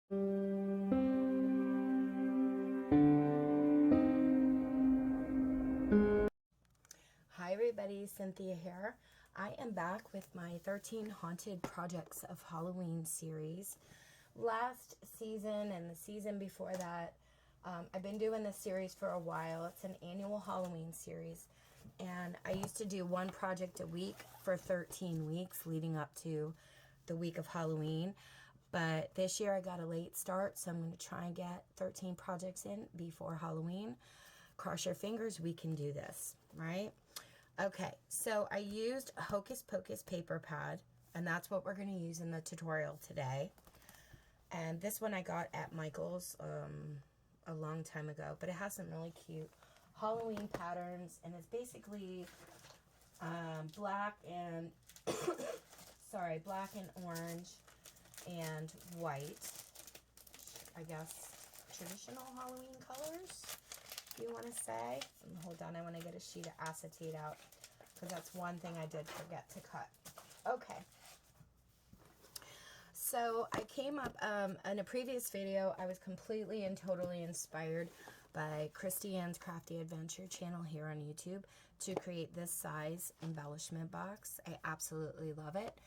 Hi everybody, Cynthia here. I am back with my 13 Haunted Projects of Halloween series. Last season and the season before that, I've been doing this series for a while. It's an annual Halloween series. And I used to do one project a week for 13 weeks leading up to the week of Halloween. But this year I got a late start, so I'm going to try and get 13 projects in before Halloween. Cross your fingers, we can do this, right? Okay, so I used a Hocus Pocus paper pad, and that's what we're going to use in the tutorial today. And this one I got at Michael's a long time ago, but it has some really cute Halloween patterns, and it's basically black and black and orange and white. I guess traditional Halloween colors, you want to say. And hold on, I want to get a sheet of acetate out because that's one thing I did forget to cut. Okay. So I came up, in a previous video, I was completely and totally inspired by Christy Ann's Crafty Adventure channel here on YouTube to create this size embellishment box. I absolutely love it.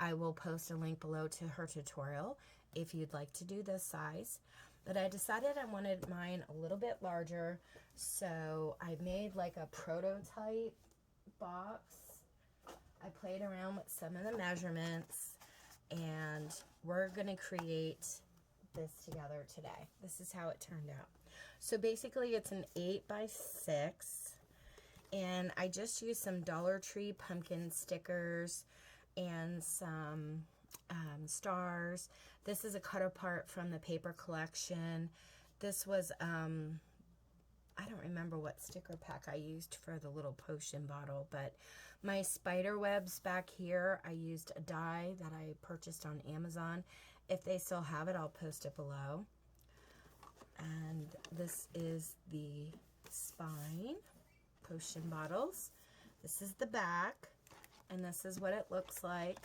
I will post a link below to her tutorial if you'd like to do this size. But I decided I wanted mine a little bit larger, so I made like a prototype box. I played around with some of the measurements, and we're going to create this together today. This is how it turned out. So basically it's an 8 by 6, and I just used some Dollar Tree pumpkin stickers and some stars. This is a cut apart from the paper collection. This was I don't remember what sticker pack I used for the little potion bottle, but my spider webs back here, I used a die that I purchased on Amazon. If they still have it, I'll post it below. And this is the spine, potion bottles. This is the back, and this is what it looks like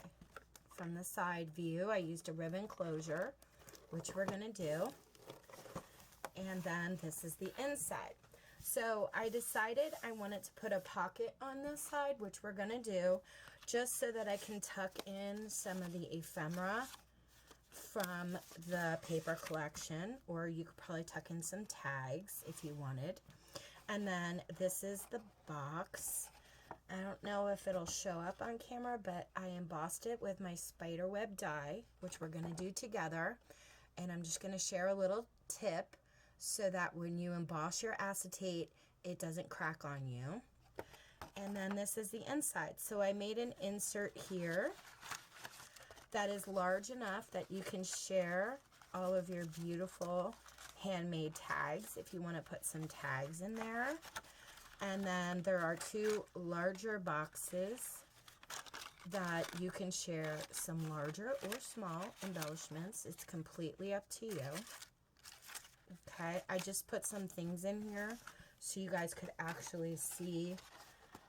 from the side view. I used a ribbon closure, which we're going to do. And then this is the inside. So I decided I wanted to put a pocket on this side, which we're going to do, just so that I can tuck in some of the ephemera from the paper collection, or you could probably tuck in some tags if you wanted. And then this is the box. I don't know if it'll show up on camera, but I embossed it with my spiderweb die, which we're going to do together. And I'm just going to share a little tip so that when you emboss your acetate, it doesn't crack on you. And then this is the inside. So I made an insert here that is large enough that you can share all of your beautiful handmade tags if you want to put some tags in there. And then there are 2 larger boxes that you can share some larger or small embellishments. It's completely up to you. Okay, I just put some things in here so you guys could actually see,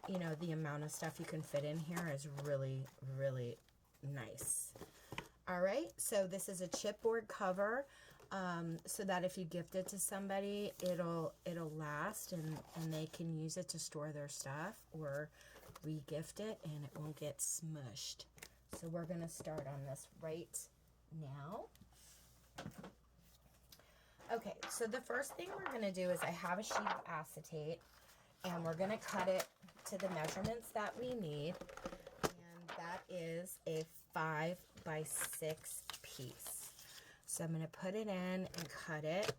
you know, the amount of stuff you can fit in here is really, really nice. All right, so this is a chipboard cover, so that if you gift it to somebody, it'll last and they can use it to store their stuff or re-gift it and it won't get smushed. So we're going to start on this right now. Okay, so the first thing we're going to do is I have a sheet of acetate, and we're going to cut it to the measurements that we need, and that is a 5 by 6 piece. So I'm going to put it in and cut it.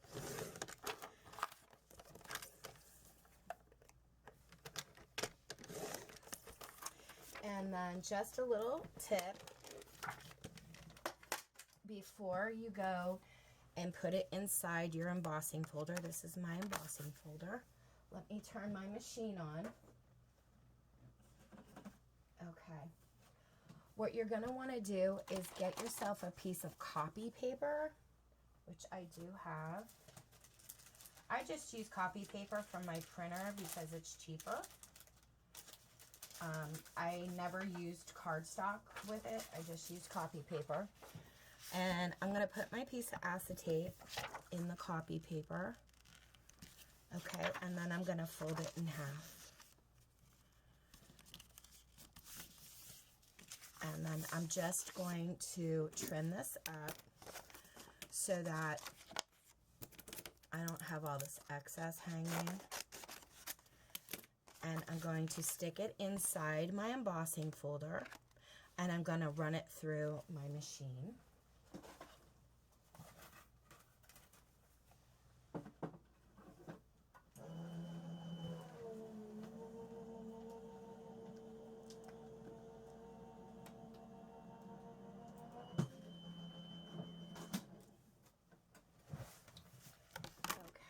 And then just a little tip before you go and put it inside your embossing folder. This is my embossing folder. Let me turn my machine on. Okay. What you're going to want to do is get yourself a piece of copy paper, which I do have. I just use copy paper from my printer because it's cheaper. I never used cardstock with it. I just used copy paper. And I'm going to put my piece of acetate in the copy paper. Okay, and then I'm going to fold it in half. And then I'm just going to trim this up so that I don't have all this excess hanging. And I'm going to stick it inside my embossing folder, and I'm going to run it through my machine.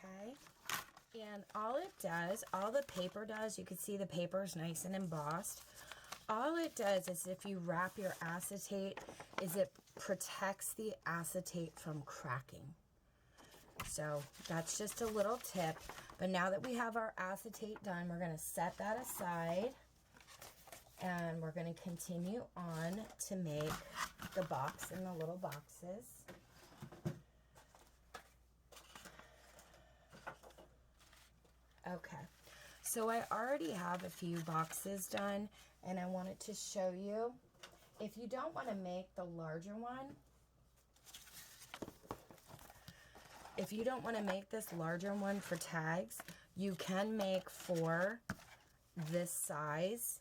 Okay, and all it does, all the paper does, you can see the paper is nice and embossed. All it does is if you wrap your acetate, is it protects the acetate from cracking. So that's just a little tip. But now that we have our acetate done, we're going to set that aside. And we're going to continue on to make the box in the little boxes. Okay, so I already have a few boxes done, and I wanted to show you. If you don't want to make the larger one, if you don't want to make this larger one for tags, you can make 4 this size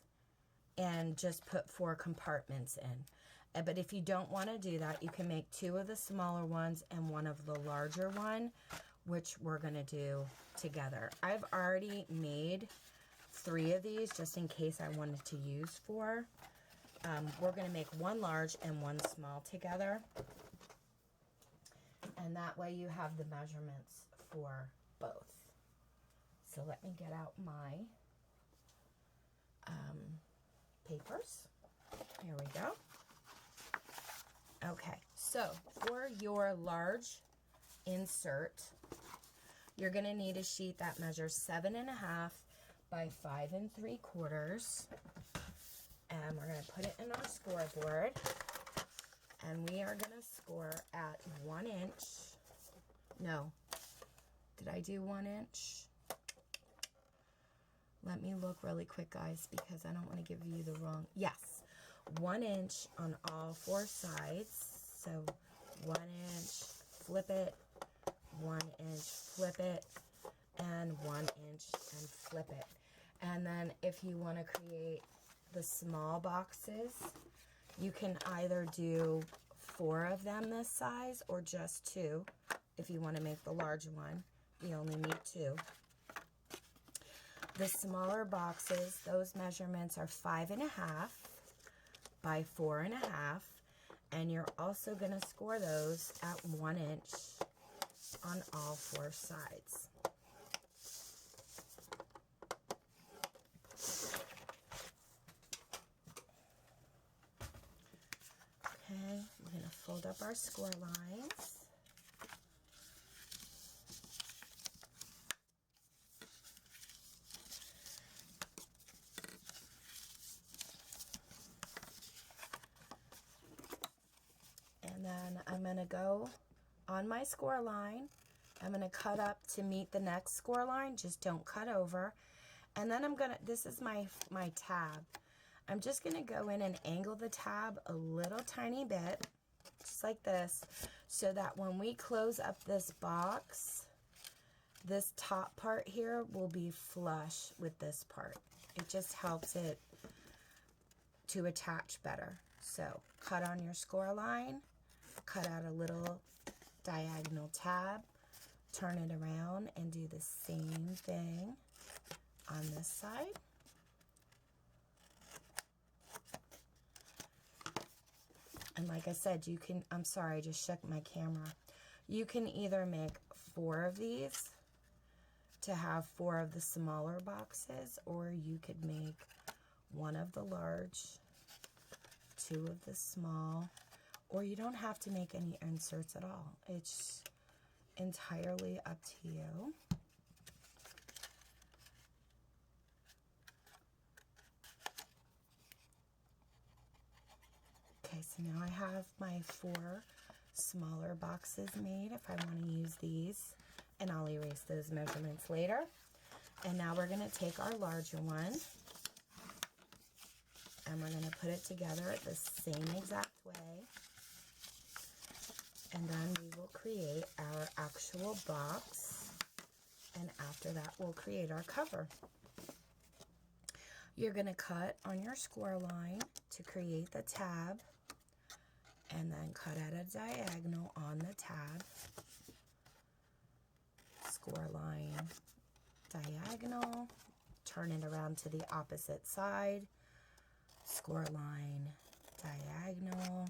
and just put 4 compartments in. But if you don't want to do that, you can make 2 of the smaller ones and 1 of the larger one, which we're going to do together. I've already made 3 of these just in case I wanted to use 4. We're going to make 1 large and 1 small together. And that way you have the measurements for both. So let me get out my papers. Here we go. Okay, so for your large insert, you're going to need a sheet that measures 7.5 by 5 3/4. And we're going to put it in our scoreboard. And we are going to score at 1 inch. No. Did I do 1 inch? Let me look really quick, guys, because I don't want to give you the wrong. Yes. 1 inch on all 4 sides. So 1 inch, flip it, 1 inch, flip it, and 1 inch and flip it. And then if you want to create the small boxes, you can either do 4 of them this size or just 2. If you want to make the large one, you only need 2. The smaller boxes, those measurements are 5.5 by 4.5, and you're also going to score those at 1 inch on all 4 sides. Okay, we're going to fold up our score lines. And then I'm going to go on my score line. I'm going to cut up to meet the next score line. Just don't cut over. And then I'm going to, this is my tab. I'm just going to go in and angle the tab a little tiny bit, just like this, so that when we close up this box, this top part here will be flush with this part. It just helps it to attach better. So cut on your score line, cut out a little diagonal tab, turn it around and do the same thing on this side. And like I said, you can, I'm sorry, I just shook my camera. You can either make 4 of these to have 4 of the smaller boxes, or you could make 1 of the large, 2 of the small, or you don't have to make any inserts at all. It's entirely up to you. Okay, so now I have my 4 smaller boxes made if I want to use these, and I'll erase those measurements later. And now we're going to take our larger one and we're going to put it together the same exact way, and then we will create our actual box, and after that we'll create our cover. You're going to cut on your score line to create the tab, and then cut at a diagonal on the tab, score line, diagonal, turn it around to the opposite side, score line, diagonal,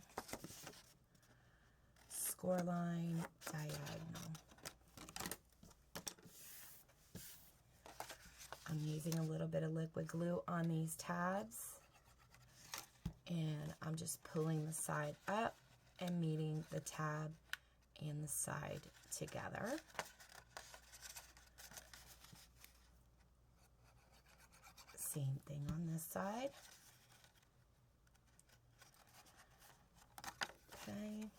score line, diagonal. I'm using a little bit of liquid glue on these tabs, and I'm just pulling the side up and meeting the tab and the side together. Same thing on this side. Okay,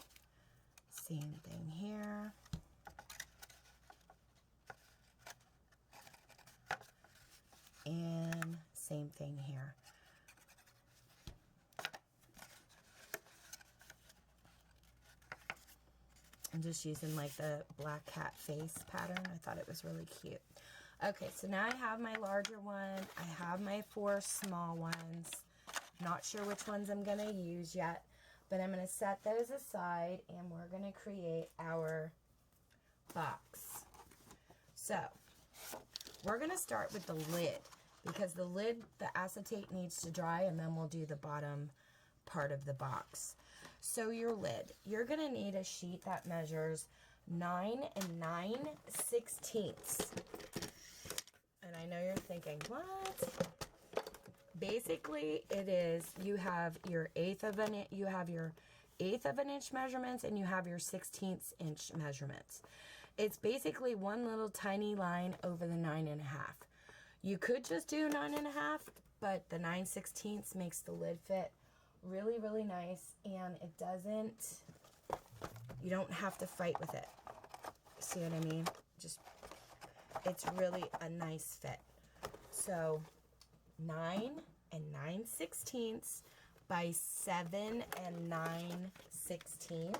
same thing here. And same thing here. I'm just using like the black cat face pattern. I thought it was really cute. Okay, so now I have my larger one. I have my 4 small ones. Not sure which ones I'm going to use yet, but I'm going to set those aside and we're going to create our box. So we're going to start with the lid, because the lid, the acetate needs to dry, and then we'll do the bottom part of the box. So your lid, you're going to need a sheet that measures 9 9/16. And I know you're thinking, what? Basically, it is, you have your 1/8 of an inch, you have your 1/8 of an inch measurements, and you have your 1/16 inch measurements. It's basically one little tiny line over the 9 1/2. You could just do 9 1/2, but the 9/16 makes the lid fit really, really nice, and it doesn't, you don't have to fight with it. See what I mean? Just, it's really a nice fit. So 9 9/16 by 7 9/16.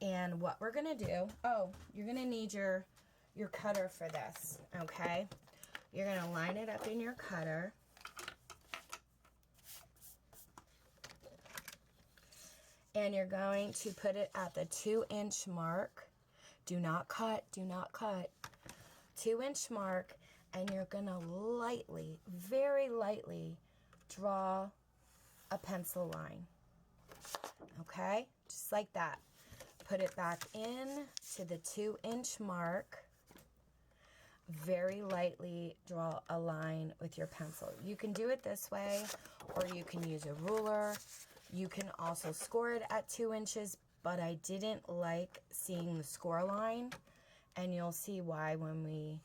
And what we're gonna do, oh, you're gonna need your cutter for this, okay? You're gonna line it up in your cutter. And you're going to put it at the 2-inch mark. Do not cut, do not cut. 2-inch mark, and you're gonna lightly, very lightly, draw a pencil line. Okay? Just like that. Put it back in to the 2-inch mark. Very lightly draw a line with your pencil. You can do it this way, or you can use a ruler. You can also score it at 2 inches, but I didn't like seeing the score line, and you'll see why when we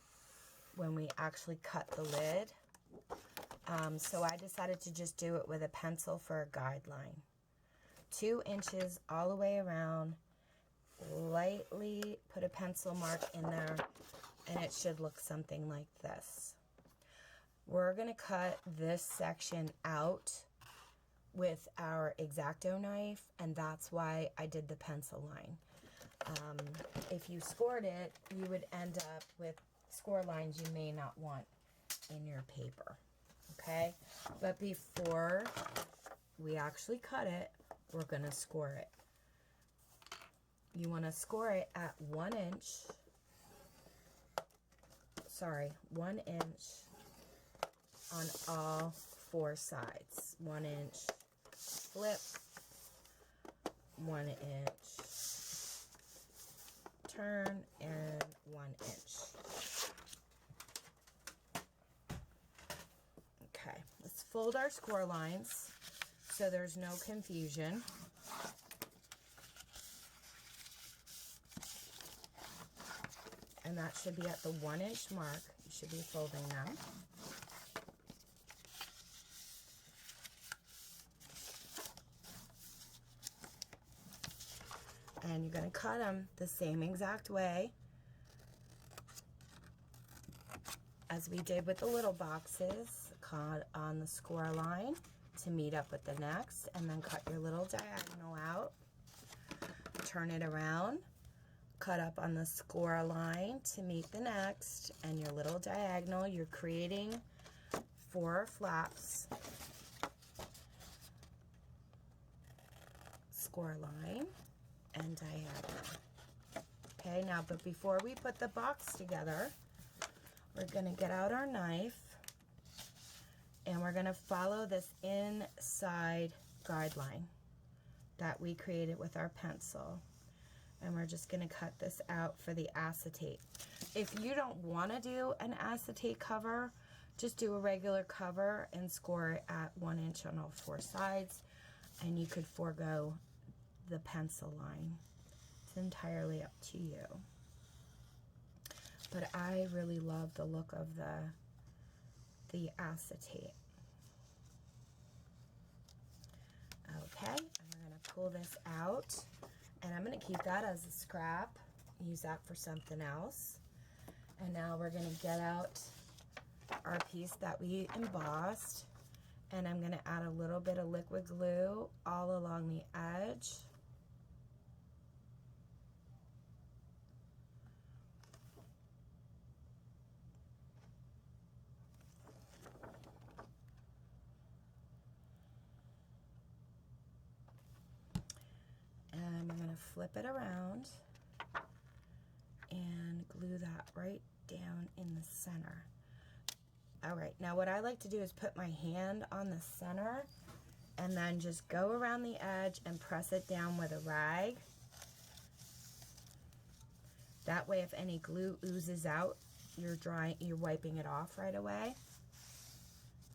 actually cut the lid. So I decided to just do it with a pencil for a guideline. 2 inches all the way around. Lightly put a pencil mark in there, and it should look something like this. We're going to cut this section out with our X-Acto knife, and that's why I did the pencil line. If you scored it, you would end up with score lines you may not want in your paper, okay? But before we actually cut it, we're going to score it. You want to score it at 1 inch, 1 inch on all 4 sides. 1 inch flip, 1 inch turn, and 1 inch. Okay, let's fold our score lines so there's no confusion. And that should be at the 1 inch mark. You should be folding them. And you're going to cut them the same exact way as we did with the little boxes. Cut on the score line to meet up with the next, and then cut your little diagonal out. Turn it around, cut up on the score line to meet the next, and your little diagonal. You're creating 4 flaps. Score line and diagonal. Okay, now, but before we put the box together, we're going to get out our knife and we're going to follow this inside guideline that we created with our pencil. And we're just going to cut this out for the acetate. If you don't want to do an acetate cover, just do a regular cover and score it at 1 inch on all 4 sides. And you could forego the pencil line. It's entirely up to you. But I really love the look of the acetate. Okay, and we're going to pull this out, and I'm going to keep that as a scrap, use that for something else. And now we're going to get out our piece that we embossed, and I'm going to add a little bit of liquid glue all along the edge. And I'm going to flip it around and glue that right down in the center. All right, now what I like to do is put my hand on the center and then just go around the edge and press it down with a rag. That way, if any glue oozes out, you're wiping it off right away.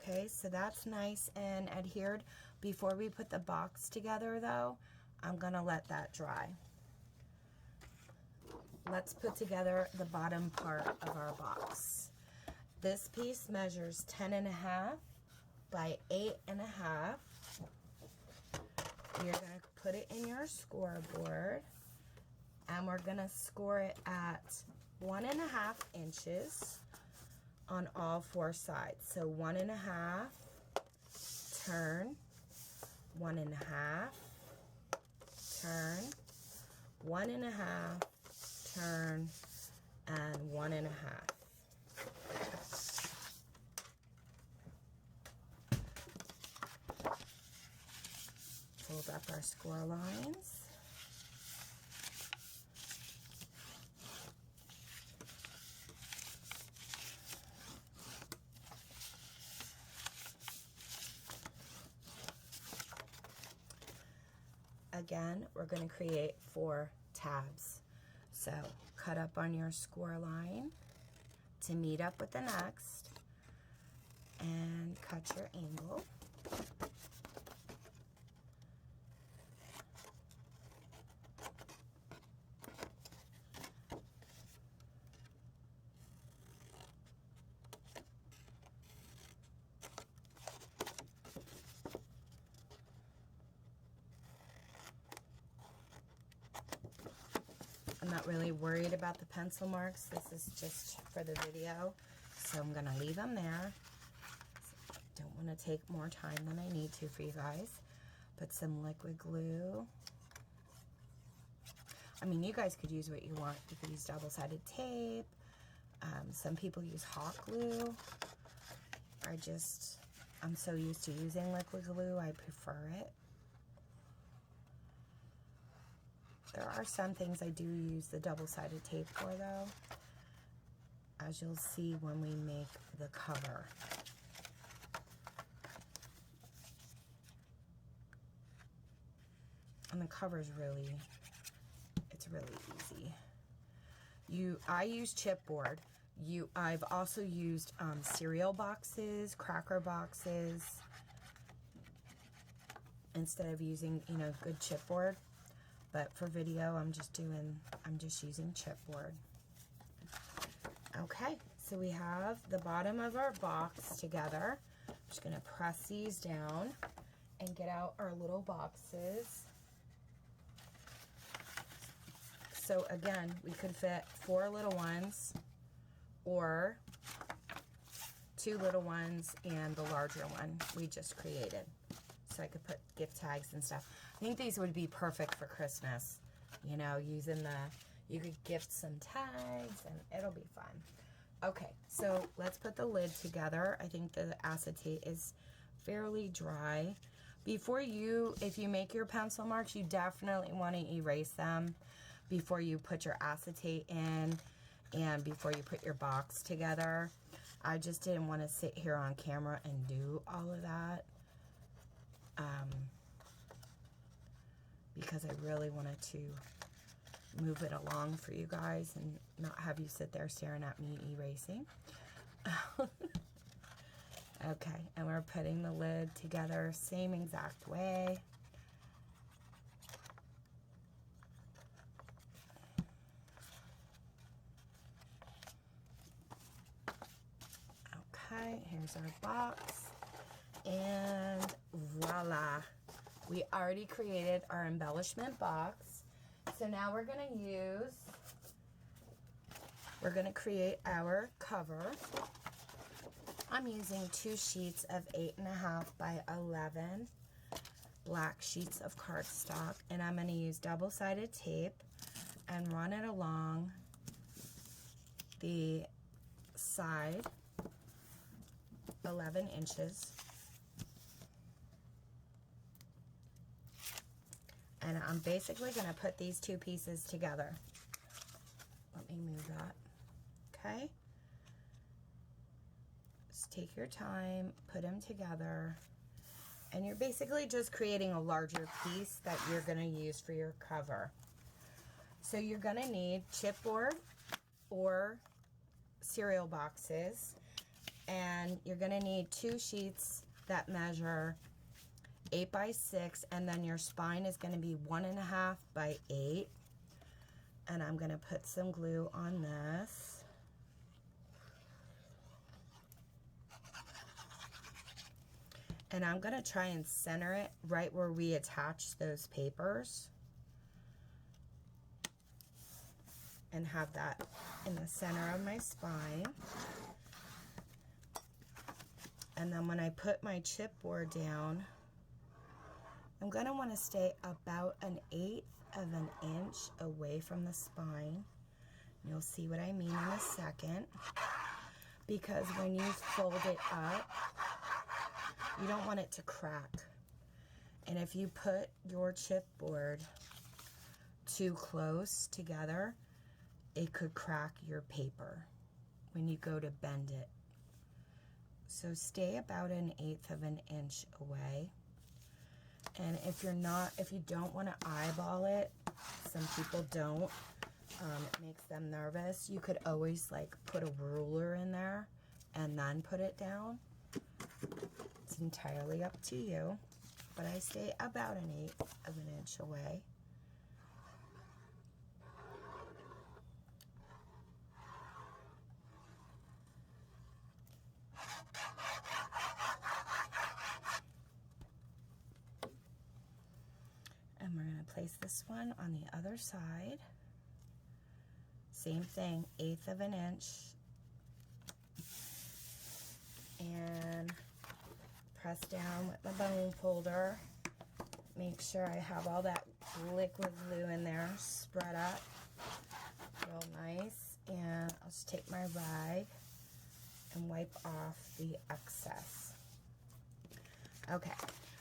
Okay, so that's nice and adhered. Before we put the box together though, I'm gonna let that dry. Let's put together the bottom part of our box. This piece measures 10.5 by 8.5. You're gonna put it in your scoreboard, and we're gonna score it at 1.5 inches on all 4 sides. So 1.5, turn, 1.5, turn, 1.5, turn, and 1.5. Fold up our score lines. Again, we're going to create 4 tabs. So cut up on your score line to meet up with the next, and cut your angle. I'm not really worried about the pencil marks. This is just for the video, so I'm going to leave them there. Don't want to take more time than I need to for you guys. Put some liquid glue. I mean, you guys could use what you want. You could use double-sided tape. Some people use hot glue. I'm so used to using liquid glue, I prefer it. There are some things I do use the double-sided tape for, though, as you'll see when we make the cover. And the cover's really, it's really easy. I use chipboard. I've also used cereal boxes, cracker boxes, instead of using, good chipboard. But for video, I'm just using chipboard. Okay, so we have the bottom of our box together. I'm just gonna press these down and get out our little boxes. So again, we could fit 4 little ones or 2 little ones and the larger one we just created. So I could put gift tags and stuff. I think these would be perfect for Christmas. You know, using you could gift some tags and it'll be fun. Okay, so let's put the lid together. I think the acetate is fairly dry. If you make your pencil marks, you definitely want to erase them before you put your acetate in and before you put your box together. I just didn't want to sit here on camera and do all of that because I really wanted to move it along for you guys and not have you sit there staring at me erasing. Okay, and we're putting the lid together same exact way. Okay, here's our box, and voila, we already created our embellishment box. So now we're going to create our cover. I'm using 2 sheets of 8.5 by 11 black sheets of cardstock, and I'm going to use double-sided tape and run it along the side 11 inches. And I'm basically going to put these 2 pieces together. Let me move that. Okay? Just take your time, put them together, and you're basically just creating a larger piece that you're going to use for your cover. So you're going to need chipboard or cereal boxes, and you're going to need 2 sheets that measure 8 by 6, and then your spine is going to be 1.5 by 8. And I'm going to put some glue on this. And I'm going to try and center it right where we attach those papers. And have that in the center of my spine. And then when I put my chipboard down, I'm going to want to stay about 1/8 of an inch away from the spine. You'll see what I mean in a second. Because when you fold it up, you don't want it to crack. And if you put your chipboard too close together, it could crack your paper when you go to bend it. So stay about 1/8 of an inch away. And if you don't want to eyeball it, some people don't, it makes them nervous, you could always like put a ruler in there and then put it down. It's entirely up to you, but I stay about 1/8 of an inch away. And we're going to place this one on the other side. Same thing, 1/8 of an inch. And press down with the bone folder. Make sure I have all that liquid glue in there spread up real nice. And I'll just take my rag and wipe off the excess. Okay.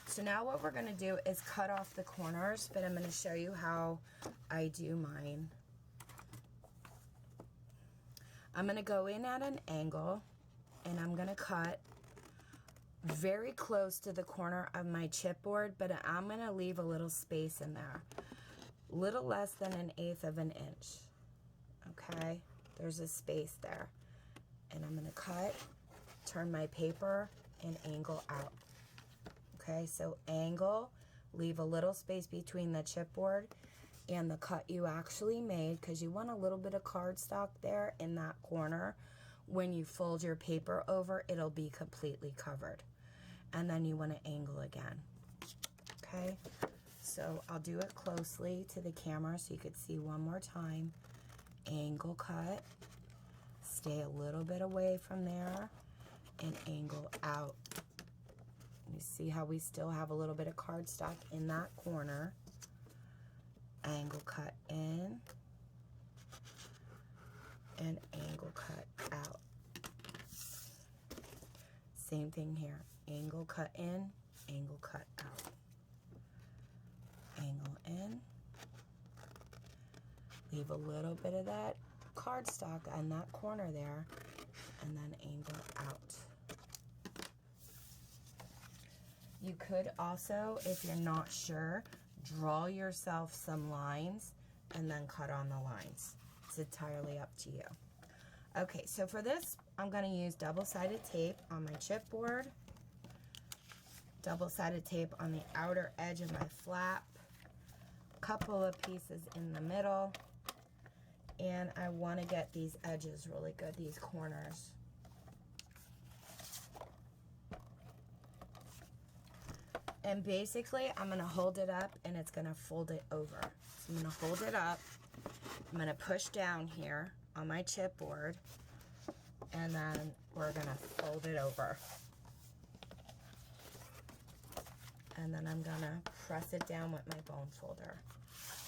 So now what we're going to do is cut off the corners, but I'm going to show you how I do mine. I'm going to go in at an angle, and I'm going to cut very close to the corner of my chipboard, but I'm going to leave a little space in there. Little less than 1/8 of an inch. Okay? There's a space there. And I'm going to cut, turn my paper, and angle out. Okay, so angle, leave a little space between the chipboard and the cut you actually made, because you want a little bit of cardstock there in that corner. When you fold your paper over, it'll be completely covered. And then you want to angle again. Okay, So I'll do it closely to the camera so you could see one more time. Angle cut, stay a little bit away from there, and angle out. You see how we still have a little bit of cardstock in that corner. Angle cut in, and angle cut out. Same thing here. Angle cut in, angle cut out. Angle in. Leave a little bit of that cardstock on that corner there, and then angle out. You could also, if you're not sure, draw yourself some lines and then cut on the lines. It's entirely up to you. Okay, so for this, I'm going to use double-sided tape on my chipboard, double-sided tape on the outer edge of my flap, couple of pieces in the middle, and I want to get these edges really good, these corners. And basically, I'm going to hold it up and it's going to fold it over. So I'm going to hold it up, I'm going to push down here on my chipboard, and then we're going to fold it over. And then I'm going to press it down with my bone folder.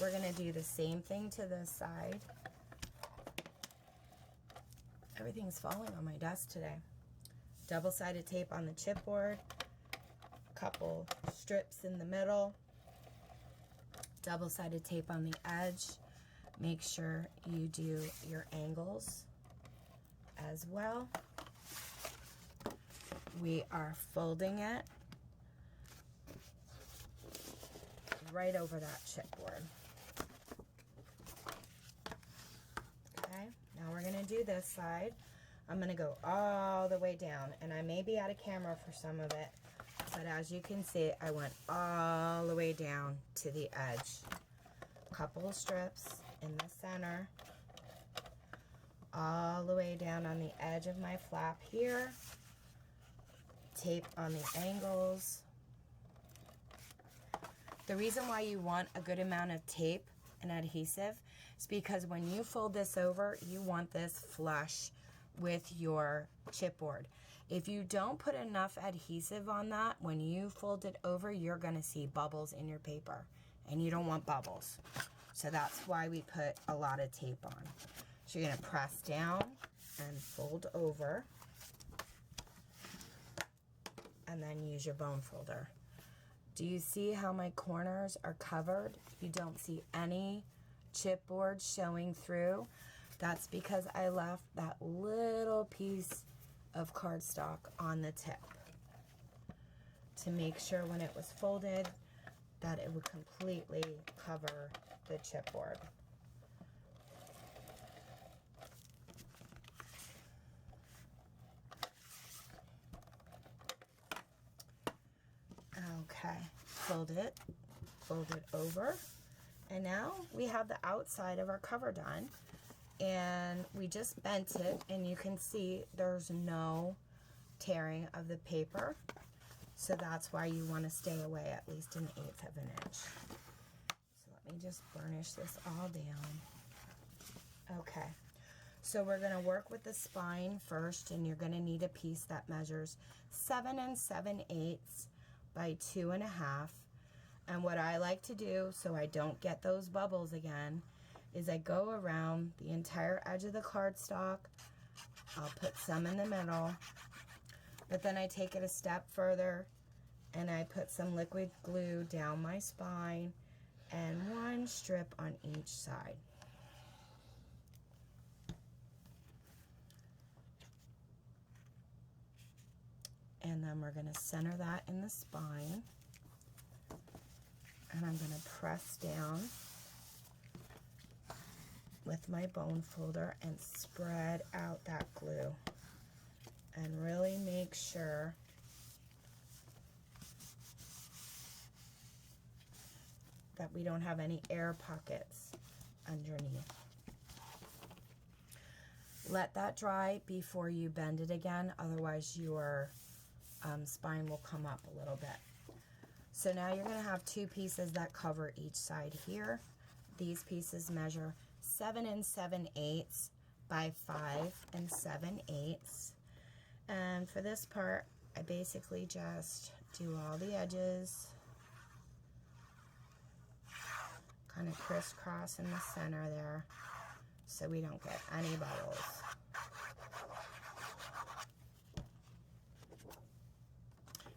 We're going to do the same thing to this side. Everything's falling on my desk today. Double-sided tape on the chipboard, couple strips in the middle, double-sided tape on the edge. Make sure you do your angles as well. We are folding it right over that chipboard. Okay, now we're going to do this side. I'm going to go all the way down, and I may be out of camera for some of it, but as you can see, I went all the way down to the edge. Couple of strips in the center, all the way down on the edge of my flap here. Tape on the angles. The reason why you want a good amount of tape and adhesive is because when you fold this over, you want this flush with your chipboard. If you don't put enough adhesive on that, when you fold it over, you're going to see bubbles in your paper, and you don't want bubbles. So that's why we put a lot of tape on. So you're going to press down and fold over, and then use your bone folder. Do you see how my corners are covered? You don't see any chipboard showing through. That's because I left that little piece of cardstock on the tip to make sure when it was folded that it would completely cover the chipboard. Okay, fold it over, and now we have the outside of our cover done, and we just bent it, and you can see there's no tearing of the paper, so that's why you want to stay away at least 1/8 of an inch. So let me just burnish this all down. Okay, so we're going to work with the spine first, and you're going to need a piece that measures 7 7/8 by 2.5. And what I like to do, so I don't get those bubbles again, is I go around the entire edge of the cardstock. I'll put some in the middle, but then I take it a step further and I put some liquid glue down my spine and one strip on each side. And then we're going to center that in the spine. And I'm going to press down with my bone folder and spread out that glue. And really make sure that we don't have any air pockets underneath. Let that dry before you bend it again, otherwise your spine will come up a little bit. So now you're going to have two pieces that cover each side here. These pieces measure 7 7/8 by 5 7/8. And for this part, I basically just do all the edges, kind of crisscross in the center there so we don't get any bubbles.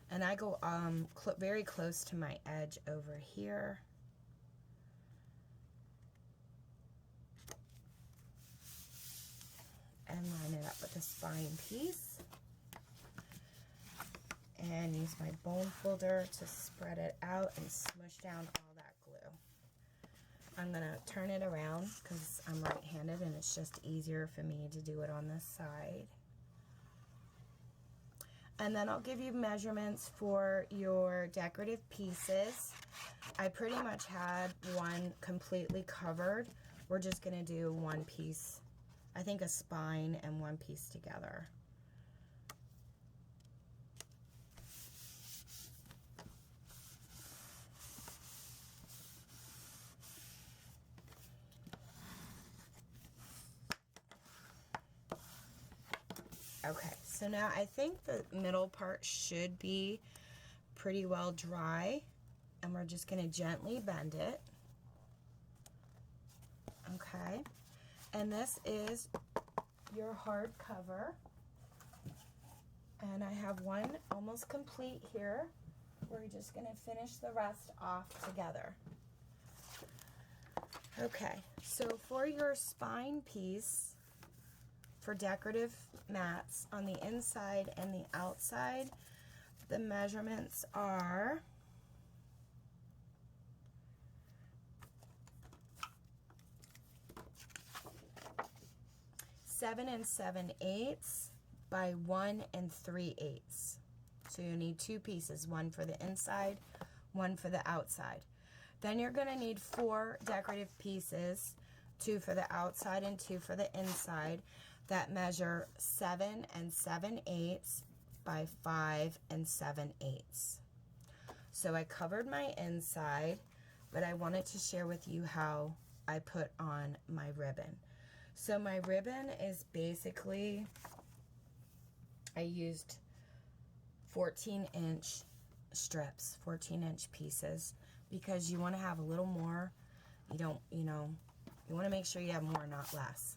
And I go very close to my edge over here. And line it up with a spine piece. And use my bone folder to spread it out and smush down all that glue. I'm going to turn it around because I'm right-handed and it's just easier for me to do it on this side. And then I'll give you measurements for your decorative pieces. I pretty much had one completely covered. We're just going to do one piece, I think a spine and one piece together. Okay, so now I think the middle part should be pretty well dry, and we're just going to gently bend it. Okay, and this is your hard cover, and I have one almost complete here. We're just going to finish the rest off together. Okay, so for your spine piece, for decorative mats on the inside and the outside, the measurements are 7 7/8 by 1 3/8. So you need two pieces, one for the inside, one for the outside. Then you're going to need 4 decorative pieces, 2 for the outside and 2 for the inside, that measure 7 7/8 by 5 7/8. So I covered my inside, but I wanted to share with you how I put on my ribbon. So my ribbon is basically, I used 14-inch strips, 14-inch pieces, because you want to have a little more. You don't, you want to make sure you have more, not less.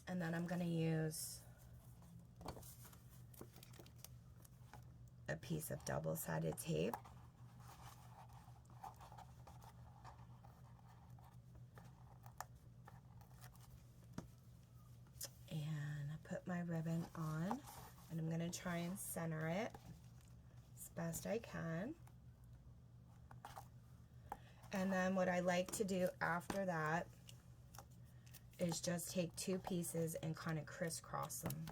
And then I'm going to use a piece of double-sided tape. And I put my ribbon on, and I'm going to try and center it as best I can. And then what I like to do after that is just take 2 pieces and kind of crisscross them.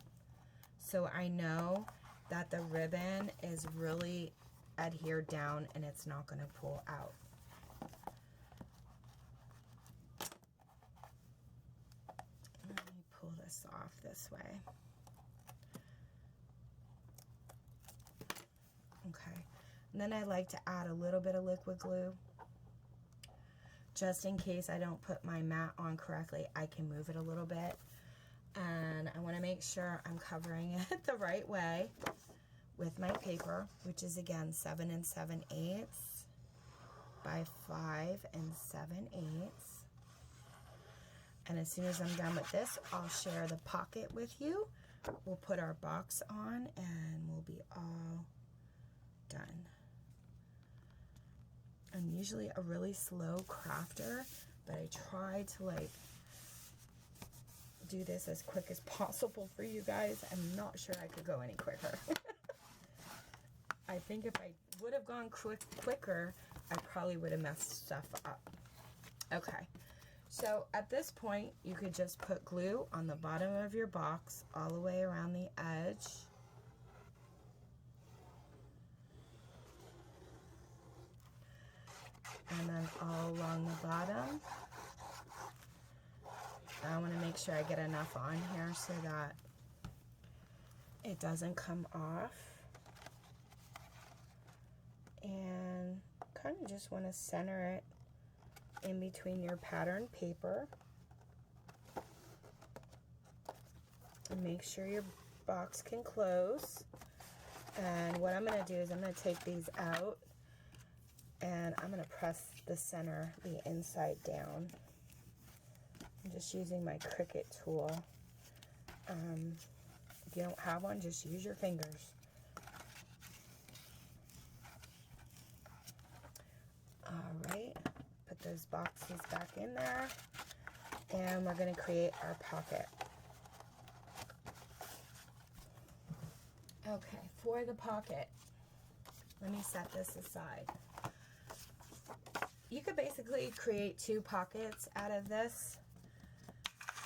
So I know that the ribbon is really adhered down and it's not going to pull out. Let me pull this off this way. Okay. And then I like to add a little bit of liquid glue. Just in case I don't put my mat on correctly, I can move it a little bit. And I want to make sure I'm covering it the right way with my paper, which is again 7 7/8 by 5 7/8. And as soon as I'm done with this, I'll share the pocket with you. We'll put our box on and we'll be all done. I'm usually a really slow crafter, but I try to do this as quick as possible for you guys. I'm not sure I could go any quicker. I think if I would have gone quicker, I probably would have messed stuff up. Okay, so at this point, you could just put glue on the bottom of your box all the way around the edge. And then all along the bottom. I want to make sure I get enough on here so that it doesn't come off. and kind of just want to center it in between your pattern paper. And make sure your box can close. And what I'm going to do is I'm going to take these out and I'm going to press the center, the inside down. I'm just using my Cricut tool. If you don't have one, just use your fingers. Alright, put those boxes back in there, and we're going to create our pocket. Okay, for the pocket, let me set this aside. You could basically create 2 pockets out of this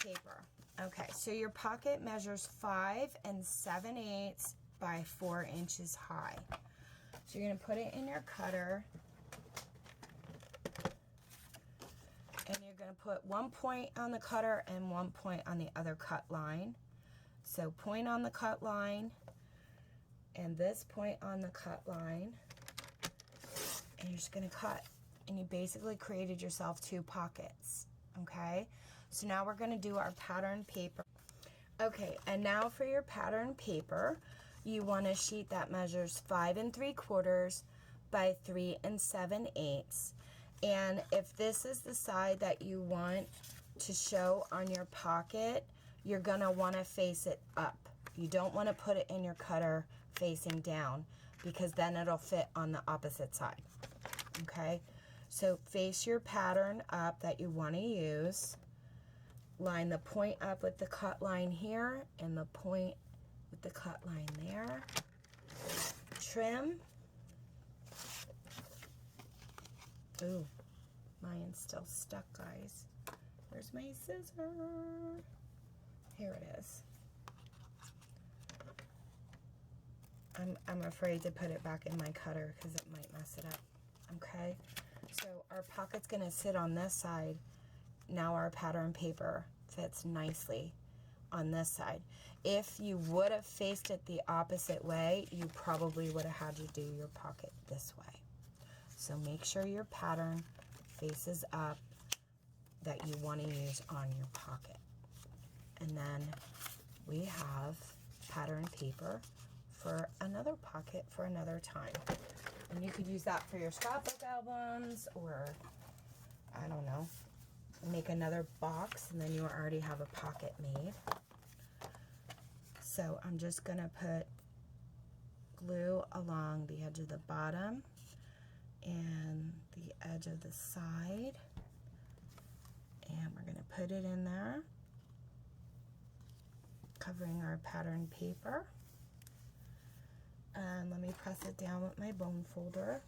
paper. Okay, so your pocket measures 5 7/8 by 4 inches high. So you're going to put it in your cutter, and you're going to put 1 point on the cutter and 1 point on the other cut line. So point on the cut line and this point on the cut line, and you're just going to cut, and you basically created yourself 2 pockets. Okay, so now we're going to do our pattern paper. Okay, and now for your pattern paper, you want a sheet that measures 5 3/4 by 3 7/8. And if this is the side that you want to show on your pocket, you're going to want to face it up. You don't want to put it in your cutter facing down, because then it'll fit on the opposite side. Okay, so face your pattern up that you want to use. Line the point up with the cut line here and the point with the cut line there. Trim. Ooh, mine's still stuck, guys. Where's my scissor? Here it is. I'm afraid to put it back in my cutter because it might mess it up. Okay, so our pocket's gonna sit on this side. Now our pattern paper fits nicely on this side. If you would have faced it the opposite way, you probably would have had to do your pocket this way. So make sure your pattern faces up that you want to use on your pocket. And then we have pattern paper for another pocket for another time. And you could use that for your scrapbook albums, or I don't know, make another box, and then you already have a pocket made. So I'm just gonna put glue along the edge of the bottom and the edge of the side, and we're gonna put it in there, covering our pattern paper. And let me press it down with my bone folder.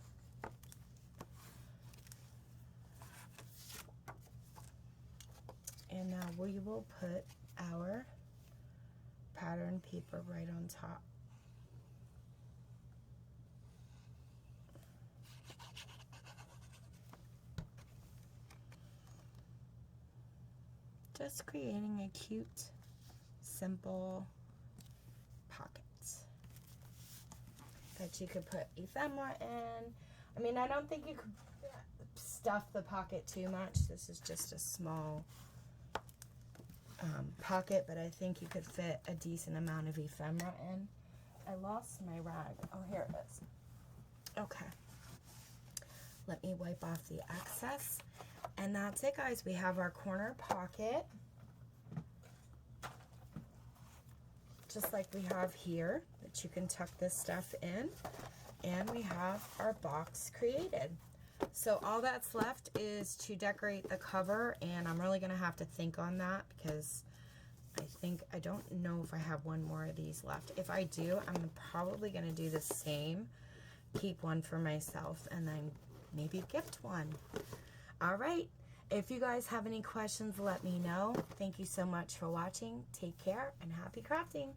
And now we will put our pattern paper right on top. Just creating a cute, simple pocket that you could put ephemera in. I mean, I don't think you could stuff the pocket too much. This is just a small pocket, but I think you could fit a decent amount of ephemera in. I lost my rag. Oh, here it is. Okay. Let me wipe off the excess. And that's it, guys. We have our corner pocket, just like we have here, that you can tuck this stuff in. And we have our box created. So all that's left is to decorate the cover, and I'm really going to have to think on that, because I don't know if I have one more of these left. If I do, I'm probably going to do the same. Keep one for myself, and then maybe gift one. All right. If you guys have any questions, let me know. Thank you so much for watching. Take care and happy crafting.